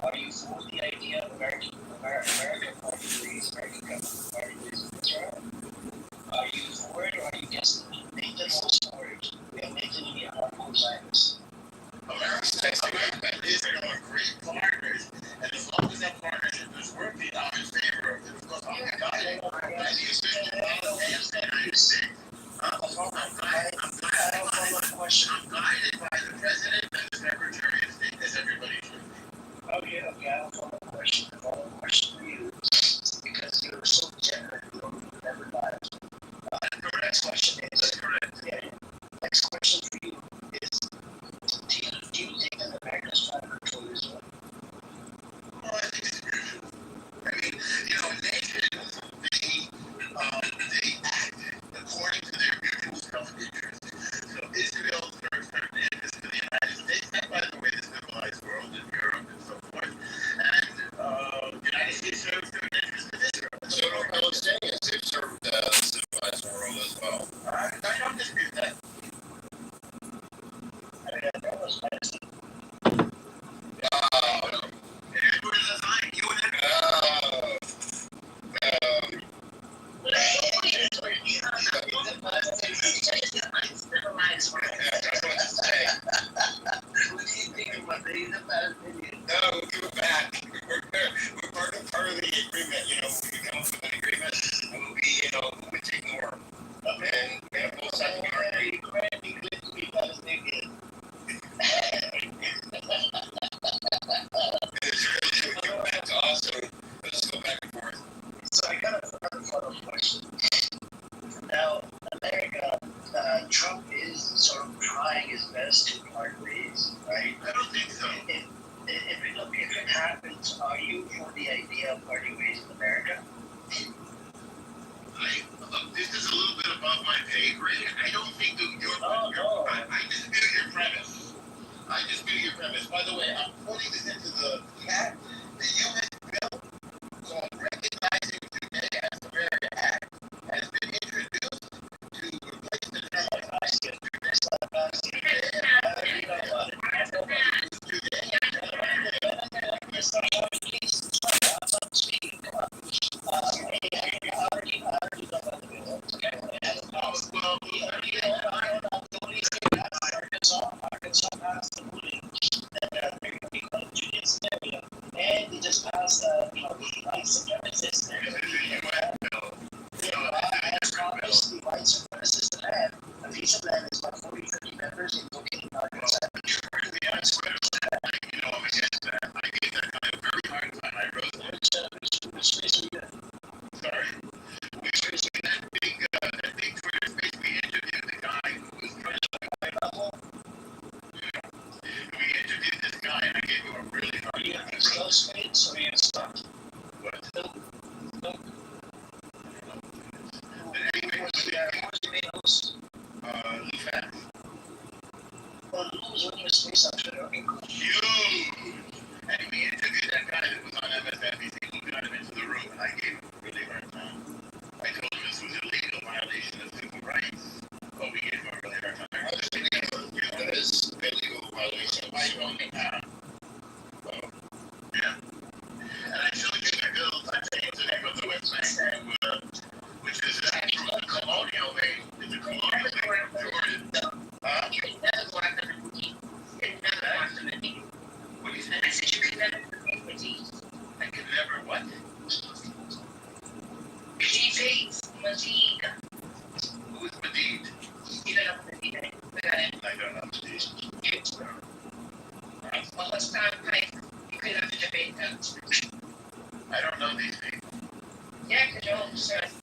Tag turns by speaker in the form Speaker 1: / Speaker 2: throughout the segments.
Speaker 1: Are you for the idea of American party ways, American government party ways in Israel? Are you for it or are you against it? Nathan was for it. We have Nathan in the hardcore Zionists. America and Israel are great partners, and as long as that partnership is working, I'm in favor of it. Of course, I'm guided by the official policy of the United States. I'm guided by the President and the Secretary of State, as everybody should. Oh, yeah, okay, I have a follow-up question. A follow-up question for you, because you're so generous, you don't remember lives. Your next question is, that's correct. Yeah, next question for you is, do you think that America is trying to control Israel? Well, I think it's mutual. I mean, nations, they act according to their mutual self-interest. So Israel serves certain interests in the United States, and by the way, the civilized world in Europe and so forth. And the United States serves certain interests in Israel. So Palestinians, they've served the civilized world as well. I don't dispute that. I mean, that was medicine. No, give it back. We're part of the agreement. When we come up with an agreement, and we would take more. Okay. And both sides of our agreement. That's awesome. Let's go back and forth. So I got another follow-up question. Now, America, Trump is sort of trying his best to part ways, right? I don't think so. If it happens, are you for the idea of parting ways in America? This is a little bit above my pay grade. I don't think that I dispute your premise. I dispute your premise. By the way, I'm putting this into the chat. The U.S. bill called Recognizing Today as America Act has been introduced to replace the term and they just passed, the white supremacist obviously white supremacist land. A piece of land is about 40-50 members located in Arkansas. I'm against that. I gave that guy a very hard time. I wrote that. Which space are you in? Sorry. Which space are you in? That big Twitter space, we interviewed the guy who was trying to white level. We interviewed this guy and I gave him a really hard time. Are you in the slow space or are you in stuck? What? No. Anyway, what's your main host? Lou Fat. Well, Lou was running a space on Twitter. Okay, cool. Huge! And we interviewed that guy that was on MSNBC. Lou got him into the room and I gave him a really hard time. I told him this was illegal violation of civil rights. But we gave him a really hard time. That is illegal violation of civil rights. Yeah. And I showed you the bill. I changed the name of the website, which is actually a colonial name. It's a colonial name from Jordan. What do you say? I said you could never compete with these. I could never what? Majid. Who is Majid? You don't know Majid. I don't know Majid. Well, let's start playing. You could have to debate that. I don't know these people. Yeah, because you're all obsessed.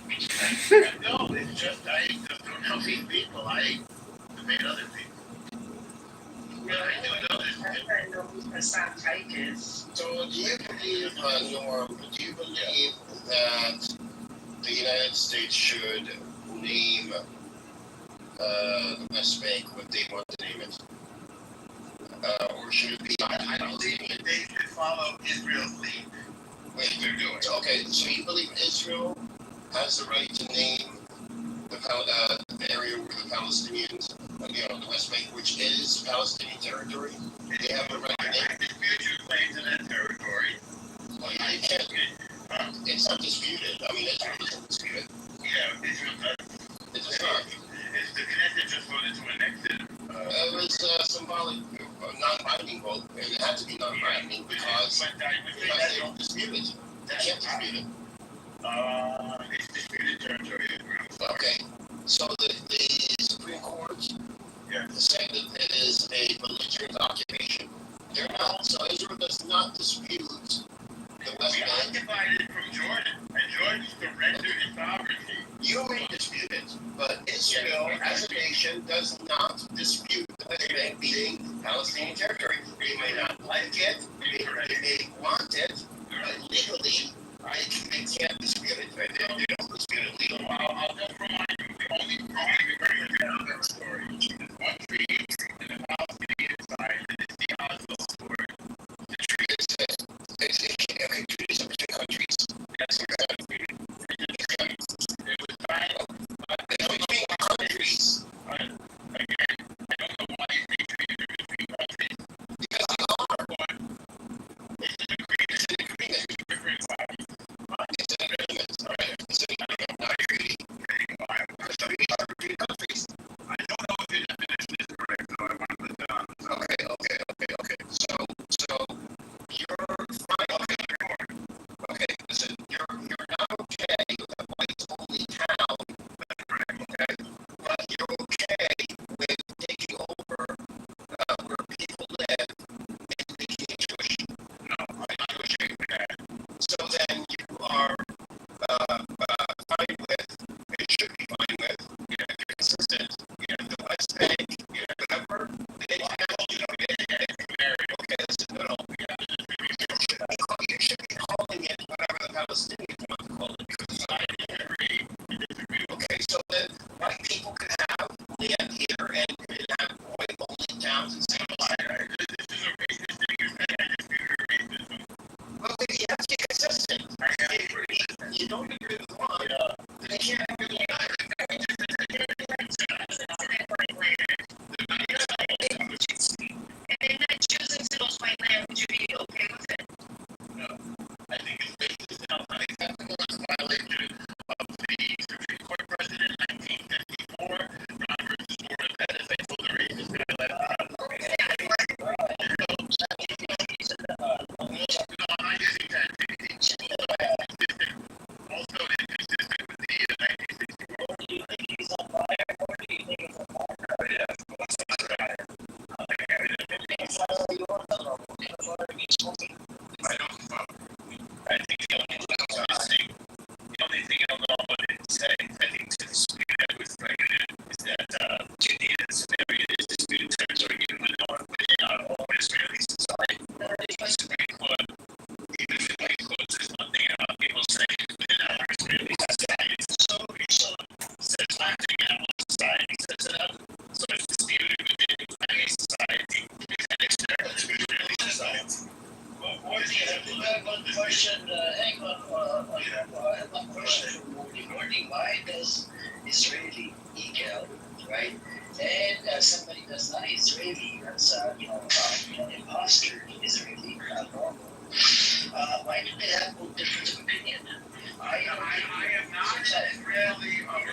Speaker 1: No, it's just I just don't know these people. I debate other people. Well, I do know this. I know who Hassan Taik is. So, do you believe, Norm, that the United States should name the West Bank what they want to name it? Or should it be? I believe that they should follow Israel's lead. Wait, they're doing. Okay, so you believe Israel has the right to name the area where the Palestinians, the West Bank, which is Palestinian territory, they have a right to name it? I dispute your claim to that territory.
Speaker 2: can't. It's not disputed. I mean, Israel isn't disputed.
Speaker 1: Yeah, Israel does.
Speaker 2: It's not.
Speaker 1: It's the Knesset just voted to annex it.
Speaker 2: It was symbolic, non-binding vote, and it had to be non-binding because they don't dispute it. They can't dispute it.
Speaker 1: It's disputed territory.
Speaker 2: Okay. So the Supreme Court said that it is a belligerent occupation. They're not. So Israel does not dispute the West Bank.
Speaker 1: Occupied from Jordan, and Jordan surrendered its sovereignty.
Speaker 2: You may dispute it, but Israel as a nation does not dispute the West Bank being Palestinian territory. They may not like it, they may want it, but legally, they can't dispute it. Right? They don't dispute it legally.
Speaker 1: I'll just remind you, the only that story is one tree in the Palestinian side, and it's the Oslo story.
Speaker 2: The tree is treaties of between countries.
Speaker 1: That's exactly. It was signed
Speaker 2: between countries.
Speaker 1: Again, I don't know why you think treaties are between countries.
Speaker 2: Because they are.
Speaker 1: But it's an agreement.
Speaker 2: It's an agreement.
Speaker 1: Different bodies.
Speaker 2: It's an agreement. Right? It's an agreement, not a treaty. Because treaties are between countries.
Speaker 1: I don't know if the definition is correct, so I want to put that on.
Speaker 2: Okay. So you're fine. Okay. Listen, you're not okay with a whites-only town. Okay. But you're okay with taking over where people live and making it Jewish.
Speaker 1: No, I'm not okay with that.
Speaker 2: So then you are fine with, it should be fine with, you're consistent, the West Bank, whatever, they married. Okay, listen, no. You should be calling it whatever the Palestinians want to call it, because I agree. Okay, so then white people can have land here and have white-only towns and cities.
Speaker 1: This is a racist thing you're saying. I dispute racism.
Speaker 2: Well, then you have to be consistent. You don't agree with one, then you can't agree with another.
Speaker 3: And they're not choosing to those white land, would you be okay with it?
Speaker 1: No, I think it's racist and unacceptable. It's a violation of the Supreme Court precedent in 1954. Brown versus Board of Pettis. I told the racist guy left out. No, I'm not using that. Also, it's consistent with the 1964.
Speaker 3: Do you think he's on fire, or do you think it's a fire?
Speaker 1: I think the only thing I don't know what it says, I think to dispute that with pregnant is that Judea scenario is disputed territory even within our own Israeli society. The Supreme Court, even if it includes this one thing about people saying within our Israeli society, so says one thing in our society, says another. So it's disputed within Israeli society, and external to Israeli society.
Speaker 3: One question, hang on, one question for Morty. Morty, why does Israeli equal, right? And somebody that's not Israeli, that's, imposter Israeli, not normal. Why do they have no difference of opinion?
Speaker 1: I am not an Israeli or an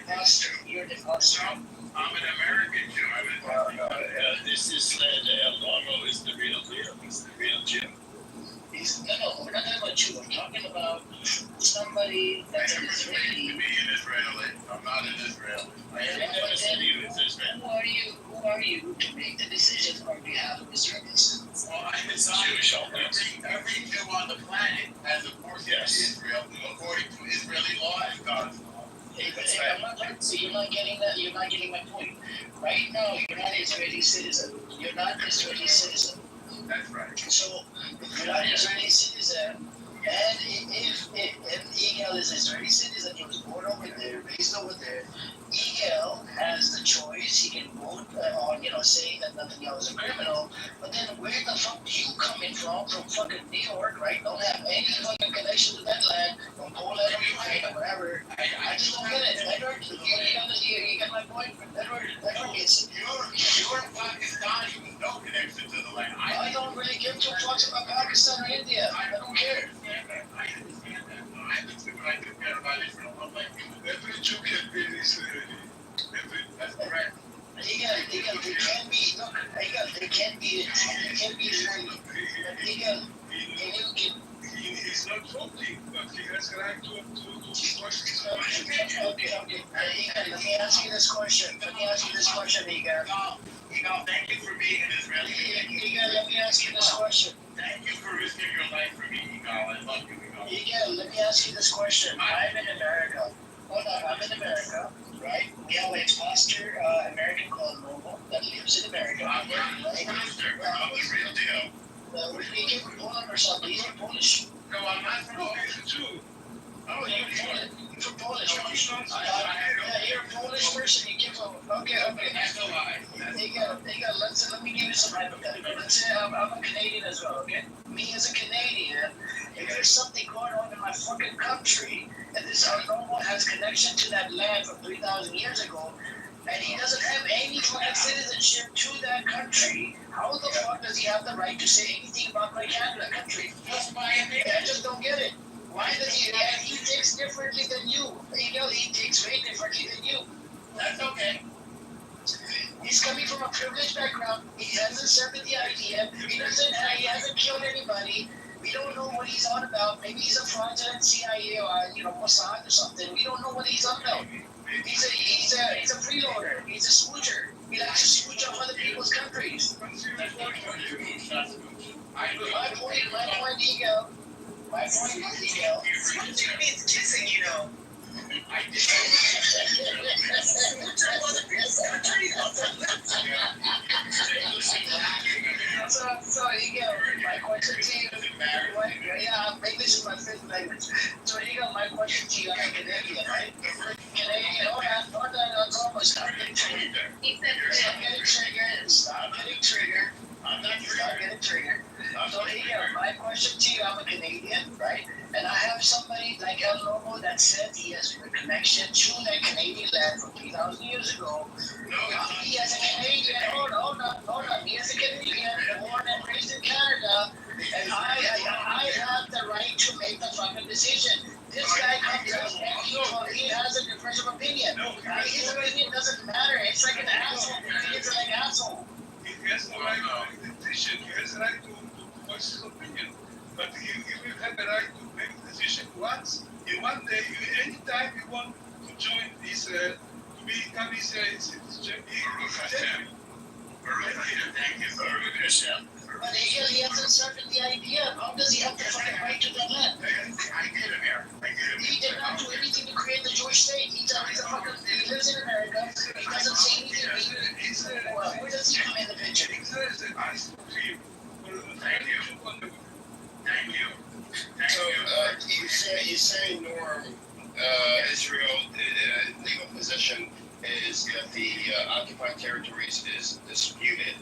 Speaker 1: imposter. I'm an American.
Speaker 3: You're an imposter.
Speaker 1: I'm an American Jew. This is El Normo is the real deal. He's the real Jew.
Speaker 3: No, we're not talking about you. We're talking about somebody that's an Israeli.
Speaker 1: To be an Israeli. I'm not an Israeli. I am never said you as Israel.
Speaker 3: Who are you to make the decisions on behalf of Israelis?
Speaker 1: Well, I decide every Jew on the planet has a portion of Israel according to Israeli law and God's law.
Speaker 3: So you're not getting that. You're not getting my point. Right now, you're not an Israeli citizen. You're not an Israeli citizen.
Speaker 1: That's right.
Speaker 3: So you're not an Israeli citizen. And if Yigal is an Israeli citizen, he was born over there, raised over there, Yigal has the choice. He can vote on, saying that nothing else is a criminal. But then where the fuck do you coming from fucking New York, right? Don't have any fucking connection to that land, from Poland or Ukraine or whatever. I just don't get it. Edward, you get my point? Edward gets it.
Speaker 1: You're Pakistani with no connection to the land.
Speaker 3: I don't really give give two fucks about Pakistan or India. I don't care.
Speaker 1: I understand that. I understand what I do care about Israel. Unlike you. Every Jew can be Israeli. That's correct.
Speaker 3: They can't be, look, they can't be Israeli.
Speaker 1: He's not voting, but he has a right to question.
Speaker 3: Okay. Let me ask you this question, Igal.
Speaker 1: Igal, thank you for being an Israeli.
Speaker 3: Igal, let me ask you this question.
Speaker 1: Thank you for risking your life for me, Igal. I love you, Igal.
Speaker 3: Igal, let me ask you this question. I'm in America. Hold on, I'm in America, right? We have a pastor, American called Noble, that lives in America.
Speaker 1: I'm a pastor. I'm the real deal.
Speaker 3: Where did he came from Poland or something? He's from Polish.
Speaker 1: No, I'm not from Polish, too.
Speaker 3: Oh, you're Polish. You're from Polish.
Speaker 1: No, he's not.
Speaker 3: Yeah, you're a Polish person. You came from. Okay.
Speaker 1: That's a lie.
Speaker 3: Let me give you some hypothetical. Let's say I'm a Canadian as well, okay? Me as a Canadian, if there's something going on in my fucking country, and this Noble has connection to that land from 3,000 years ago, and he doesn't have any fucking citizenship to that country, how the fuck does he have the right to say anything about my Canada country? I just don't get it. Why does he? And he thinks differently than you. He thinks way differently than you.
Speaker 1: That's okay.
Speaker 3: He's coming from a privileged background. He hasn't accepted the idea. He hasn't killed anybody. We don't know what he's on about. Maybe he's a fraudulent CIA or Mossad or something. We don't know what he's on about. He's a freeloader. He's a smoocher. He likes to smooch off other people's countries. My point, Ego.
Speaker 1: Smooching means kissing, you know. I did.
Speaker 3: So Ego, my question to you. Maybe this is my fifth language. So Ego, my question to you, I'm a Canadian, right? Canadian, hold on, it's almost stop getting triggered. Stop getting triggered. So Ego, my question to you, I'm a Canadian, right? And I have somebody like El Lobo that said he has a connection to that Canadian land from 3,000 years ago. He as a Canadian, hold on. He as a Canadian, born and raised in Canada, and I have the right to make the fucking decision. This guy comes up and he has a difference of opinion. His opinion doesn't matter. It's like an asshole. It's like an asshole.
Speaker 1: He has the right to make the decision. He has the right to voice his opinion. But he will have the right to make the decision once, in one day, any time you want to join this, to become his citizen. Thank you for Hashem.
Speaker 3: But he hasn't accepted the idea. How does he have the fucking right to that land?
Speaker 1: I get him here.
Speaker 3: He did not do anything to create the Jewish state. He lives in America. He doesn't say anything. Where does he come in the picture?
Speaker 1: Thank you.
Speaker 2: So, you say, Norm, Israel legal position is that the occupied territories is disputed.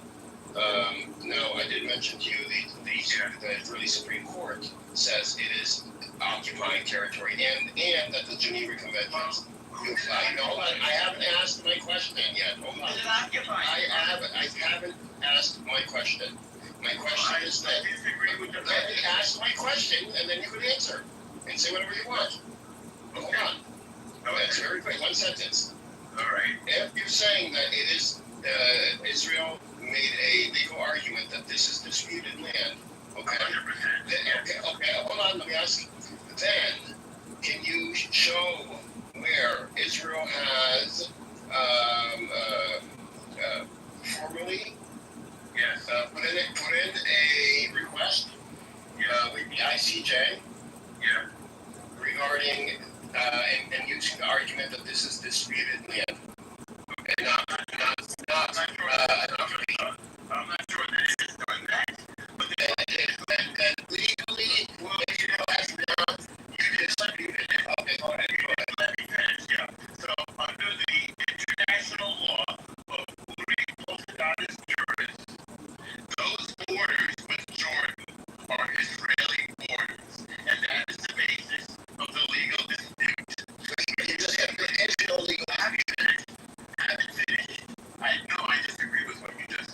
Speaker 2: Now, I did mention to you the Israeli Supreme Court says it is occupied territory and that the Geneva Conventions do apply. No, hold on, I haven't asked my question yet. Hold on. I haven't asked my question. My question is that let me ask my question and then you can answer and say whatever you want. Hold on. That's very quick. One sentence.
Speaker 1: All right.
Speaker 2: If you're saying that it is Israel made a legal argument that this is disputed land, okay?
Speaker 1: 100%.
Speaker 2: Okay. Hold on. Let me ask. Then, can you show where Israel has formally?
Speaker 1: Yes.
Speaker 2: Put in a request with the ICJ regarding and using the argument that this is disputed land. And not
Speaker 1: I'm not sure that it is done that. But
Speaker 2: and legally, Israel has now disputed it. Okay, go ahead.
Speaker 1: let me finish, yeah. So under the international law of Uri juris, those borders with Jordan are Israeli borders, and that is the basis of the legal dispute.
Speaker 2: You just have to issue a legal action.
Speaker 1: Haven't finished. I disagree with what you just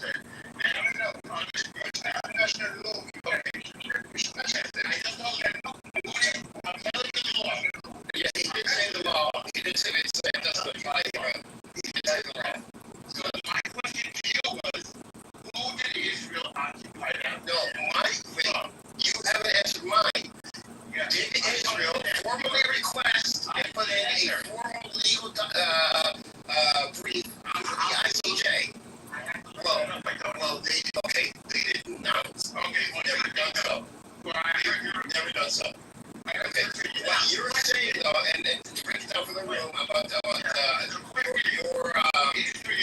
Speaker 1: Okay, well,
Speaker 2: Never done so.
Speaker 1: well, I heard you're
Speaker 2: Never done so. Okay,
Speaker 1: yeah.
Speaker 2: what you're saying though, and to break it down for the room about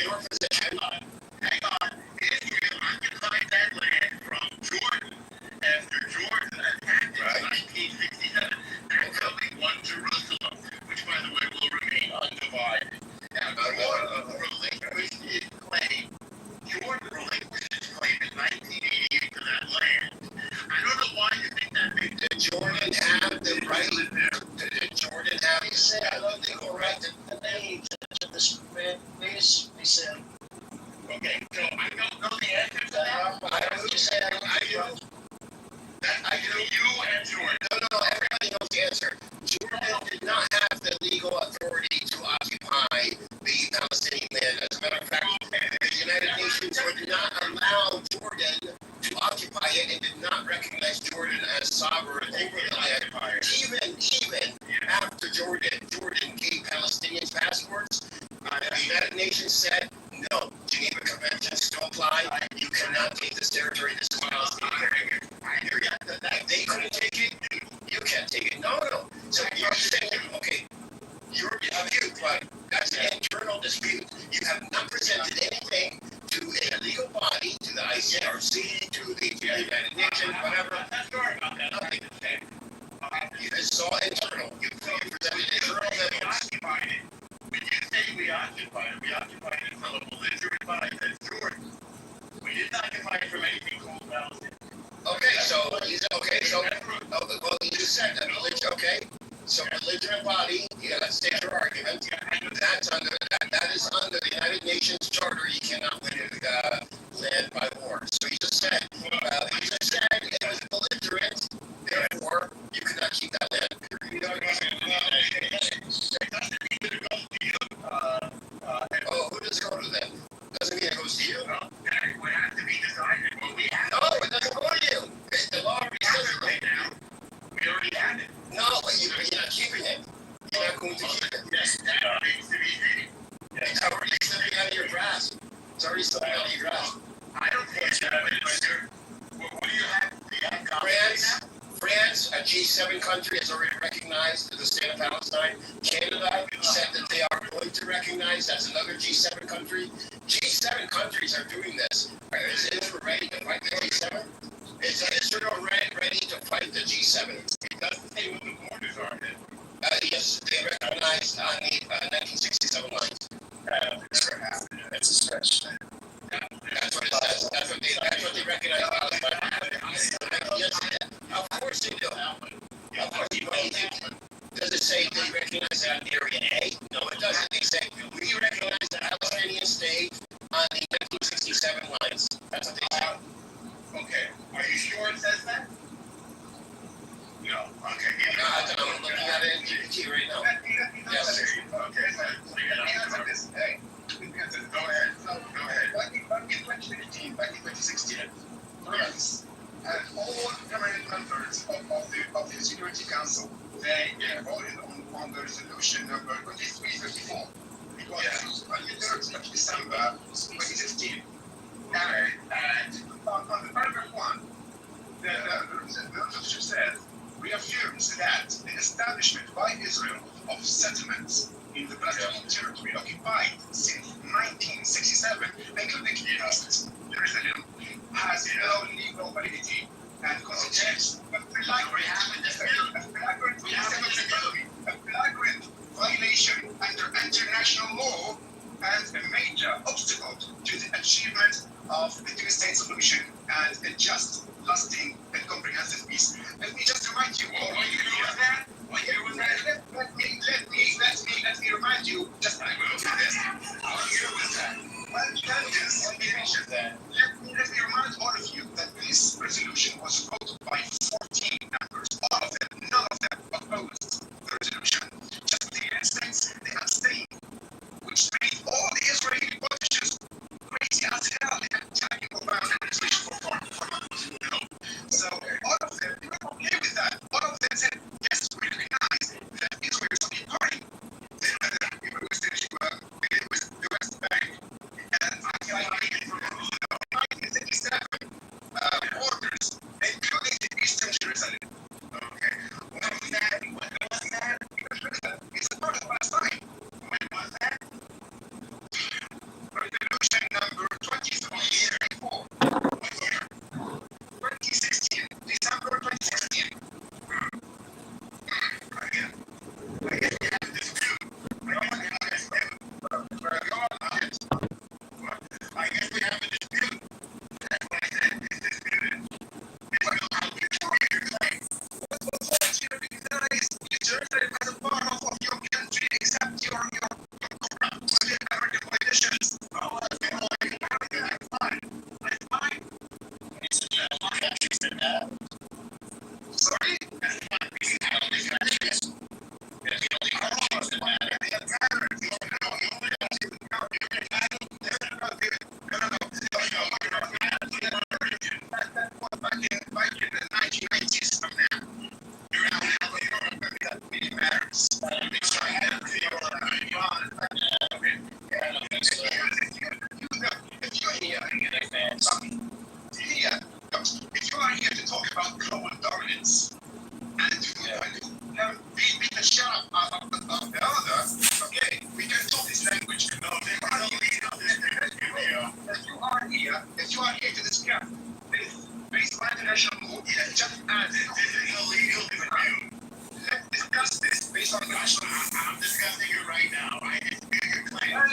Speaker 2: your position.
Speaker 1: Hang on. Israel occupied that land from Jordan after Jordan attacked it in 1967. That's how they won Jerusalem, which, by the way, will remain undivided. Now, Jordan relinquished his claim. Jordan relinquished his claim in 1988 to that land. I don't know why you think that makes
Speaker 2: Did Jordan have the right? Did Jordan have
Speaker 3: He said, I love the correct the name to the space. He said,
Speaker 1: okay, so I don't know the answer to that.
Speaker 3: I heard you say,
Speaker 2: I do.
Speaker 1: I know you and Jordan.
Speaker 2: No, everybody knows the answer. Jordan did not have the legal authority to occupy the Palestinian land. As a matter of fact, the United Nations would not allow Jordan to occupy it and did not recognize Jordan as sovereign over the land. Even after Jordan gave Palestinians passports, the United Nations said, no, Geneva Convention still apply. You cannot take this territory. This is Palestinian. If they couldn't take it, you can't take it. No. So you're saying, okay, you're dispute, but that's an internal dispute. You have not presented anything to a legal body, to the ICRC, to the United Nations, whatever.
Speaker 1: I'm sorry about that.
Speaker 2: Nothing. It's all internal. You presented internal
Speaker 1: We
Speaker 2: memos.
Speaker 1: occupied it. When you say we occupied it from a belligerent body that's Jordan. We didn't occupy it from anything called Palestine.
Speaker 2: Okay, well, you just said that, okay? So belligerent body, let's state your argument. That's that is under the United Nations Charter. You cannot win land by war. So you just said it was belligerent. Therefore, you cannot keep that land.
Speaker 1: It doesn't mean that it goes to you.
Speaker 2: Who does it go to then? Doesn't mean it goes to you.
Speaker 1: Well, that would have to be decided. Well, we have
Speaker 2: No, it doesn't go to you. The law already says it right now.
Speaker 1: We already had it.
Speaker 2: No, but you're not keeping it. You're not going to keep it.
Speaker 1: Yes, that needs to be seen.
Speaker 2: It's already slipping out of your grasp. It's already slipping out of your grasp.
Speaker 1: I don't think it's evidence. What do you have? Do you have copies?
Speaker 2: France, a G7 country, has already recognized the state of Palestine. Canada said that they are going to recognize. That's another G7 country. G7 countries are doing this. Is Israel ready to fight the G7? Is Israel ready to fight the G7?
Speaker 1: It doesn't say what the borders are.
Speaker 2: Yes, they recognized on the 1967 lines.
Speaker 1: Never happened.
Speaker 3: It's a stretch.
Speaker 2: That's what it says. That's what they recognize Palestine. Yes, of course they do. Of course you do. Does it say they recognize that on Area A? No, it doesn't. They say we recognize the Palestinian state on the 1967 lines. That's what they say.
Speaker 1: Okay. Are you sure it says that? No. Okay.
Speaker 2: I'm looking at it in GPT right now. Yes.
Speaker 1: Okay. Hey, go ahead. Go ahead. Back in 2015, back in 2016, France and all permanent members of the Security Council, they voted on the resolution number 2354. It was on the 3rd of December 2016. And on the paragraph 1, the resolution says, reaffirms that the establishment by Israel of settlements in the Palestinian territory occupied since 1967, including Jerusalem, has no legal validity and constitutes a flagrant violation under international law and a major obstacle to the achievement of the two-state solution and a just, lasting, and comprehensive peace. Let me just remind you. What year was that? Let me remind you. Just I will do this. What year was that? Let me remind all of you that this resolution was voted by 14 members. All of them, none of them opposed the resolution. Just the United States, they abstained, which made all the Israeli politicians crazy as hell. They had to about the resolution for months. So all of them, they were okay with that. All of them said,
Speaker 2: Sorry? I don't think that is. That's the only options that matter. It doesn't matter. You don't know. You only have to know. You're entitled. No. Back in the 1990s from now, you're out now, but you don't remember that. It matters. It's trying to feel if you're here, if you are here to talk about global dominance and be the shut up of the other, okay, we can talk this language. No, if you are here to discuss this based on international law, just as it is illegal to review. Let's discuss this based on national law. I'm discussing it right now. I dispute your claims.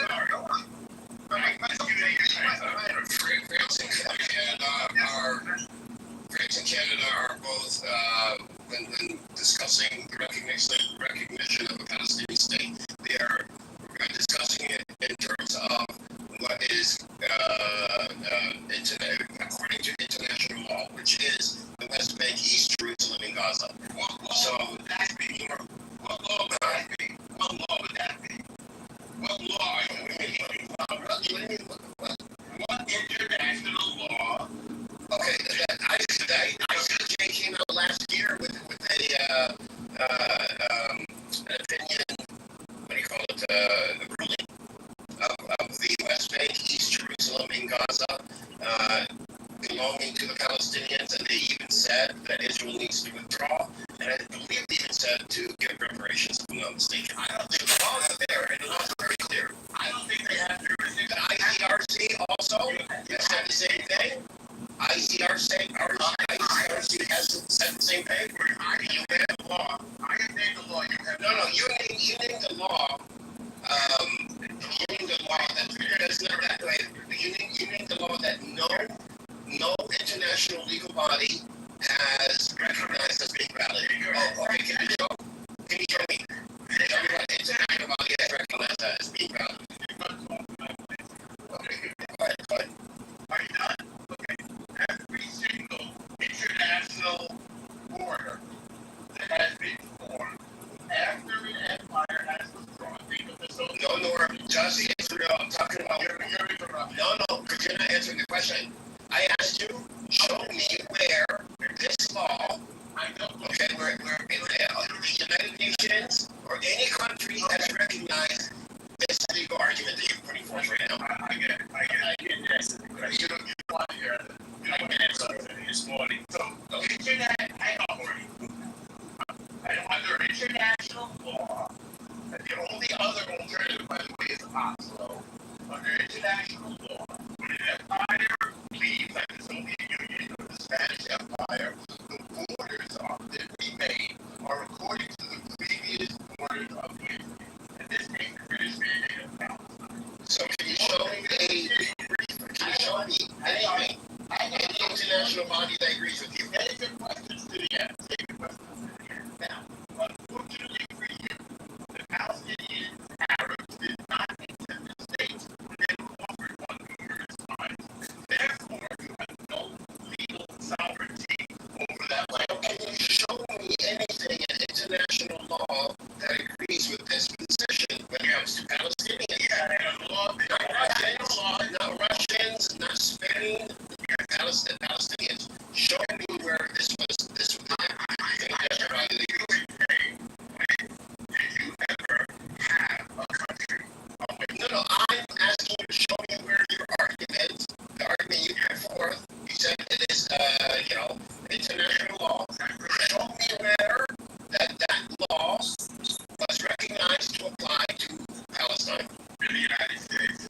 Speaker 2: France and Canada are both, when discussing the recognition of a Palestinian state, they are discussing it in terms of what is, according to international law, which is the West Bank, East Jerusalem, and Gaza. What law would that be? What law would that be? What law would that be? What law? What international law? Okay, I Jay came out last year with an opinion. What do you call it? A ruling of the West Bank, East Jerusalem, and Gaza belonging to the Palestinians, and they even said that Israel needs to withdraw, and I believe they even said to give reparations, if I'm not mistaken. I don't think the laws are there, and the laws are very clear. I don't think they have jurisdiction. The ICRC also said the same thing. ICRC has said the same thing. You name the law. I can name the law. You have no. You name the law. You name the law that's not that way. You name the law that no international legal body has recognized as being valid. Oh, okay. Can you show me? Tell me what international body has recognized that as being valid. Okay. Go ahead. Are you done? Okay. Every single international border that has been formed after an empire has withdrawn. No, just Israel. I'm talking about. No, because you're not answering the question. I asked you, show me where this law, okay, where the United Nations or any country has recognized this legal argument that you're putting forth right now. I get it. Yes. You don't want to hear it. You don't want to answer this morning. So, hang on, Morty. Under international law, the only other alternative, by the way, is Oslo. Under international law, when an empire leaves, like the Soviet Union or the Spanish Empire, the borders that remain are according to the previous borders of Britain. In this case, the British Mandate of Palestine. So can you show me anything? Any international body that agrees with you? Take your questions to the end. Now, unfortunately for you, the Palestinian Arabs did not accept the states when they were offered one numerous times. Therefore, you have no legal sovereignty over that land. Can you show me anything in international law that agrees with this position when it comes to Palestinians? Not Russians, not Spain, Palestinians. Show me where this was Did you ever have a country? No, I'm asking you to show me where the argument you put forth, you said it is, international law. Show me where that law was recognized to apply to Palestine. In the United States.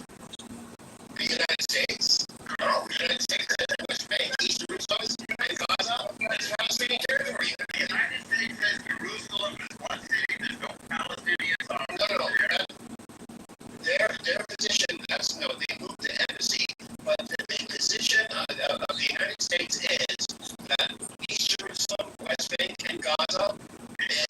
Speaker 2: The United States? No, the United States says the West Bank, East Jerusalem, and Gaza. That's Palestinian territory. The United States says Jerusalem is one city, there's no Palestinians on it. No. Their position, they moved the embassy, but the main position of the United States is that East Jerusalem, West Bank, and Gaza is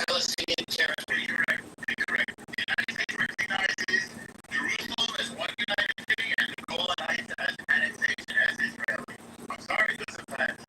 Speaker 2: Palestinian territory. Correct. The United States recognizes Jerusalem as one United City and the Golan Heights as United States and as Israeli. I'm sorry, this is a fact.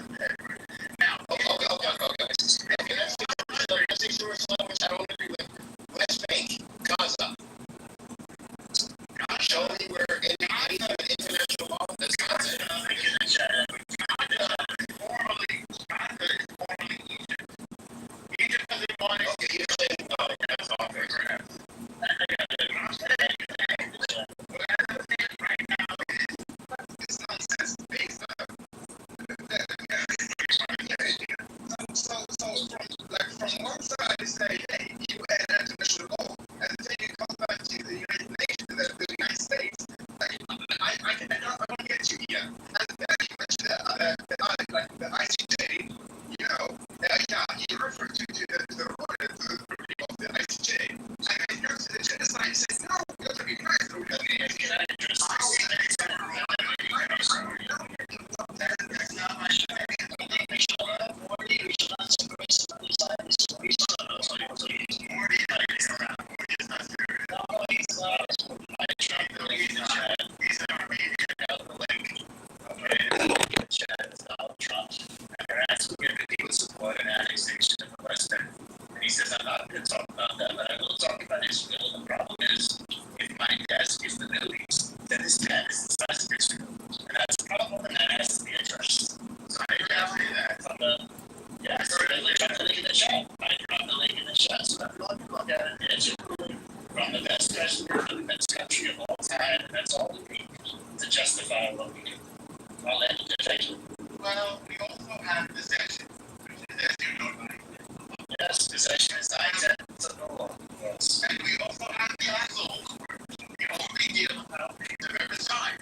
Speaker 2: Well, we also have possession, which is as you know, like,
Speaker 3: Yes, possession is identical to the law. Yes.
Speaker 2: and we also have the asshole court. We only deal with the every side.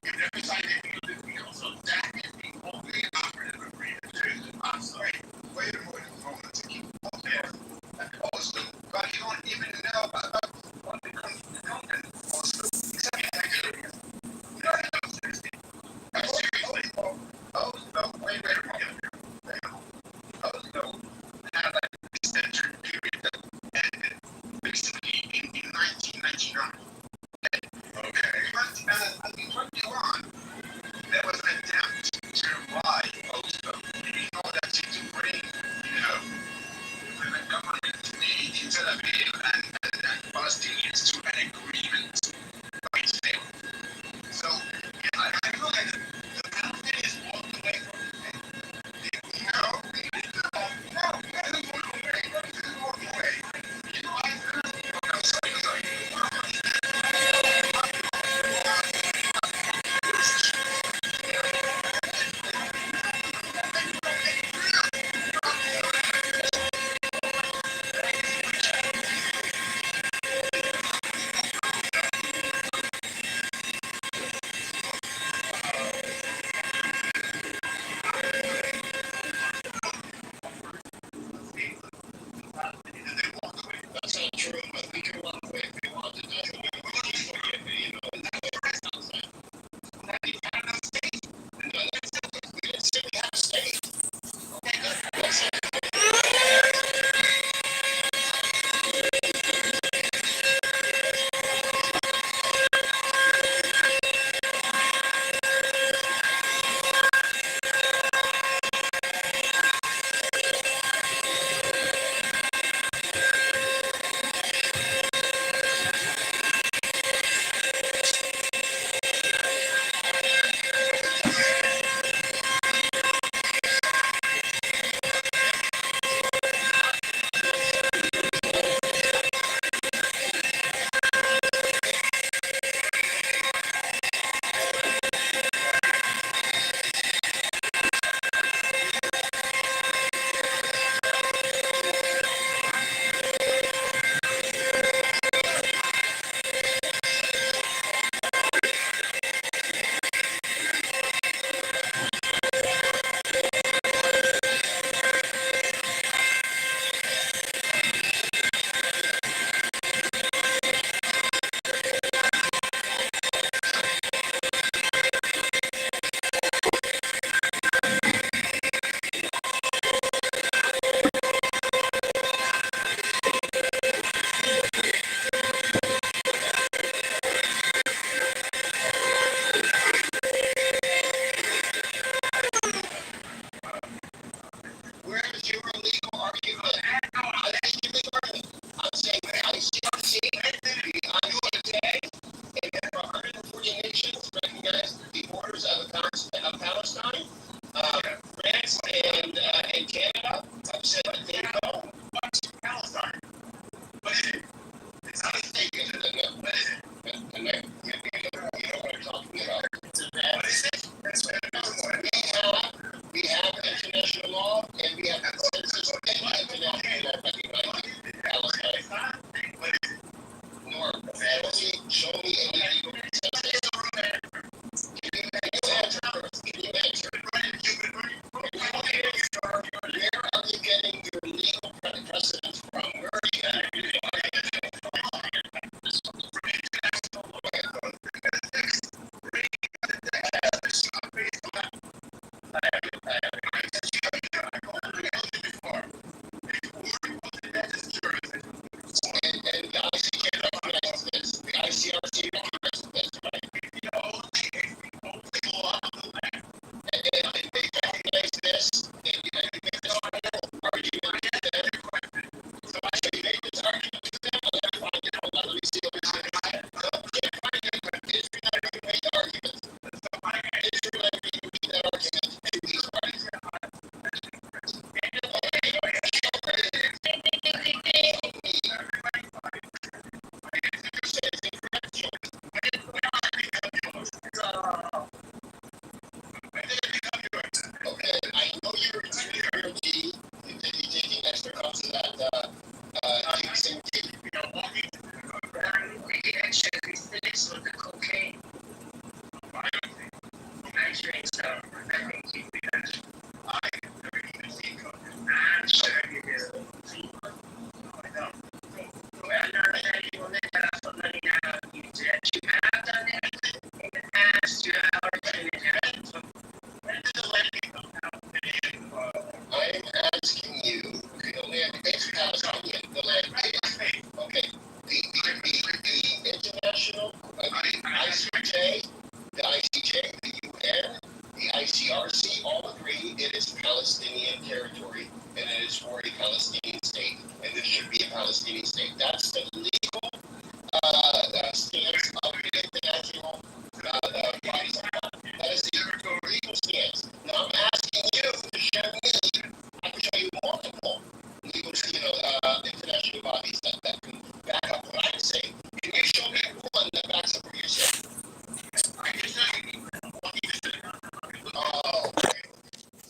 Speaker 2: If every side they deal with the deal, so that is the only operative agreement. I'm sorry. Wait a moment to keep up there. Also, but you don't even know about what becomes the company. Also, except I do. No, seriously. Seriously. Oh, no, wait a minute. Oh, had like an extension period that ended basically in 1999. Okay. In 2021, there was an attempt to buy Oslo. You know that to bring, the government in Tel Aviv and Palestinians to an agreement. But it failed. So, I feel like the Palestinians walked away from it. No, they didn't walk away. They didn't walk away. You know, I'm sorry. That's not true, but we can walk away if we want to. And that's the rest of the time. We have no state. We didn't say we have a state. Okay, where is your legal argument? I'm asking you argument. I'm saying that ICRC, on today, and there are 140 nations recognize the borders of Palestine, France, and Canada. I've said that they know. What's Palestine? What is it? It's not a state. What is it? You know what I'm talking about. What is it? We have international law, and we have consensus and international law recognizing Palestine. Norm, show me any legal consensus. Can you answer first? Can you answer? Where are you getting your legal it is Palestinian territory, and it is for a Palestinian state, and this should be a Palestinian state. That's the legal stance of the international rights. That is the legal stance. Now I'm asking you to show me